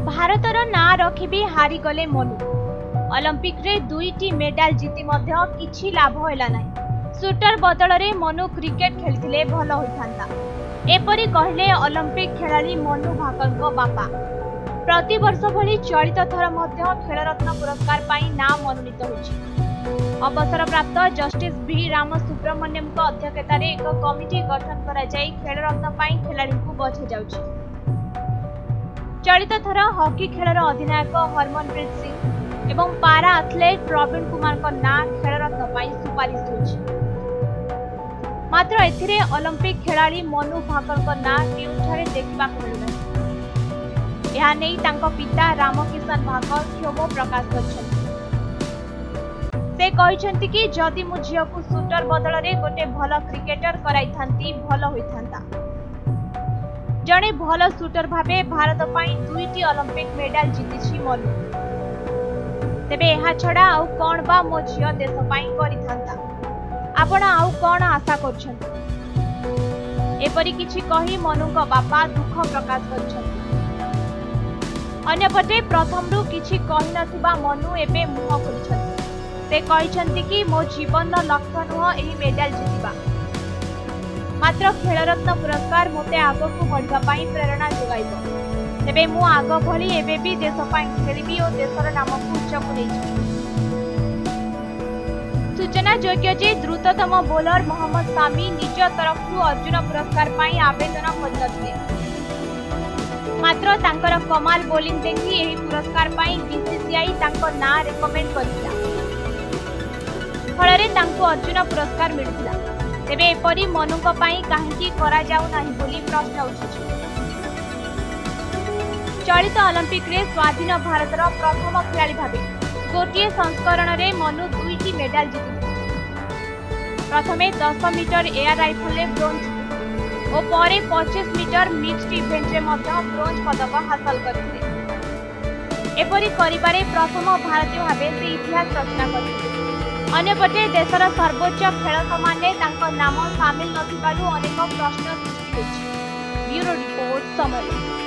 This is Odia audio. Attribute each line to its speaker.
Speaker 1: ଭାରତର ନାଁ ରଖିବି ହାରିଗଲେ ମନୁ। ଅଲିମ୍ପିକରେ 2ଟି ମେଡାଲ ଜିତି ମଧ୍ୟ କିଛି ଲାଭ ହେଲା ନାହିଁ। ସୁଟର ବଦଳରେ ମନୁ କ୍ରିକେଟ ଖେଳିଥିଲେ ଭଲ ହୋଇଥାନ୍ତା। ଏପରି କହିଲେ ଅଲିମ୍ପିକ ଖେଳାଳି ମନୁ ଭାକରଙ୍କ ବାପା। ପ୍ରତିବର୍ଷ ଭଳି ଚଳିତ ଥର ମଧ୍ୟ ଖେଳରତ୍ନ ପୁରସ୍କାର ପାଇଁ ନାଁ ମନୋନୀତ ହୋଇଛି। ଅବସରପ୍ରାପ୍ତ ଜଷ୍ଟିସ ଭି ରାମ ସୁବ୍ରମଣ୍ୟମଙ୍କ ଅଧ୍ୟକ୍ଷତାରେ ଏକ କମିଟି ଗଠନ କରାଯାଇ ଖେଳରତ୍ନ ପାଇଁ ଖେଳାଳିଙ୍କୁ ବଛାଯାଉଛି। ଚଳିତ ଥର ହକି ଖେଳର ଅଧିନାୟକ ହରମନପ୍ରୀତ ସିଂ ଏବଂ ପାରା ଆଥଲେଟ୍ ପ୍ରବୀଣ କୁମାରଙ୍କ ନାଁ ଖେଳରତ୍ନ ପାଇଁ ସୁପାରିଶ ହୋଇଛି। ମାତ୍ର ଏଥିରେ ଅଲିମ୍ପିକ ଖେଳାଳି ମନୁ ଭାକରଙ୍କ ନାଁ କେଉଁଠାରେ ଦେଖିବାକୁ ମିଳୁନାହିଁ। ଏହା ନେଇ ତାଙ୍କ ପିତା ରାମକିଶନ ଭାକର କ୍ଷୋଭ ପ୍ରକାଶ କରିଛନ୍ତି। ସେ କହିଛନ୍ତି କି ଯଦି ମୁଁ ଝିଅକୁ ସୁଟର ବଦଳରେ ଗୋଟେ ଭଲ କ୍ରିକେଟର କରାଇଥାନ୍ତି ଭଲ ହୋଇଥାନ୍ତା। ଜଣେ ଭଲ ସୁଟର ଭାବେ ଭାରତ ପାଇଁ 2ଟି ଅଲିମ୍ପିକ ମେଡାଲ ଜିତିଛି ମନୁ। ତେବେ ଏହା ଛଡା ଆଉ କଣ ବା ମୋ ଝିଅ ଦେଶ ପାଇଁ କରିଥାନ୍ତା? ଆପଣ ଆଉ କଣ ଆଶା କରୁଛନ୍ତି? ଏପରି କିଛି କହି ମନୁଙ୍କ ବାପା ଦୁଃଖ ପ୍ରକାଶ କରିଛନ୍ତି। ଅନ୍ୟପଟେ ପ୍ରଥମରୁ କିଛି କହିନଥିବା ମନୁ ଏବେ ମୁହଁ ଖୋଲିଛନ୍ତି। ସେ କହିଛନ୍ତି କି ମୋ ଜୀବନର ଲକ୍ଷ୍ୟ ନୁହଁ ଏହି ମେଡାଲ ଜିତିବା। ମାତ୍ର ଖେଳରତ୍ନ ପୁରସ୍କାର ମୋତେ ଆଗକୁ ବଢିବା ପାଇଁ ପ୍ରେରଣା ଯୋଗାଇବ। ତେବେ ମୁଁ ଆଗ ଭଳି ଏବେ ବି ଦେଶ ପାଇଁ ଖେଳିବି ଓ ଦେଶର ନାମକୁ ଉଚ୍ଚକୁ ନେଇଯିବି। ସୂଚନାଯୋଗ୍ୟ ଯେ ଦ୍ରୁତତମ ବୋଲର ମହମ୍ମଦ ସାମି ନିଜ ତରଫରୁ ଅର୍ଜୁନ ପୁରସ୍କାର ପାଇଁ ଆବେଦନ କରିନଥିଲେ। ମାତ୍ର ତାଙ୍କର କମାଲ ବୋଲିଂ ଦେଖି ଏହି ପୁରସ୍କାର ପାଇଁ ବିସିସିଆଇ ତାଙ୍କ ନାଁ ରେକମେଣ୍ଡ କରିଥିଲା। ଫଳରେ ତାଙ୍କୁ ଅର୍ଜୁନ ପୁରସ୍କାର ମିଳିଥିଲା। ତେବେ ଏପରି ମନୁଙ୍କ ପାଇଁ କାହିଁକି କରାଯାଉ ନାହିଁ ବୋଲି ପ୍ରଶ୍ନ ଉଠିଛି। ଚଳିତ ଅଲିମ୍ପିକରେ ସ୍ୱାଧୀନ ଭାରତର ପ୍ରଥମ ଖେଳାଳି ଭାବେ ଗୋଟିଏ ସଂସ୍କରଣରେ ମନୁ 2ଟି ମେଡାଲ ଜିତିଥିଲେ। ପ୍ରଥମେ 10 ମିଟର ଏୟାର ରାଇଫଲରେ ବ୍ରୋଞ୍ଜ ଓ ପରେ 25 ମିଟର ମିକ୍ସଡ ଇଭେଣ୍ଟରେ ମଧ୍ୟ ବ୍ରୋଞ୍ଜ ପଦକ ହାସଲ କରିଥିଲେ। ଏପରି କରିବାରେ ପ୍ରଥମ ଭାରତୀୟ ଭାବେ ସେ ଇତିହାସ ରଚନା କରିଥିଲେ। ଅନ୍ୟପଟେ ଦେଶର ସର୍ବୋଚ୍ଚ ଖେଳ ସମ୍ମାନରେ ତାଙ୍କ ନାମ ସାମିଲ ନଥିବାରୁ ଅନେକ ପ୍ରଶ୍ନ ସୃଷ୍ଟି ହୋଇଛି। ବ୍ୟୁରୋ ରିପୋର୍ଟ, ସମୟ।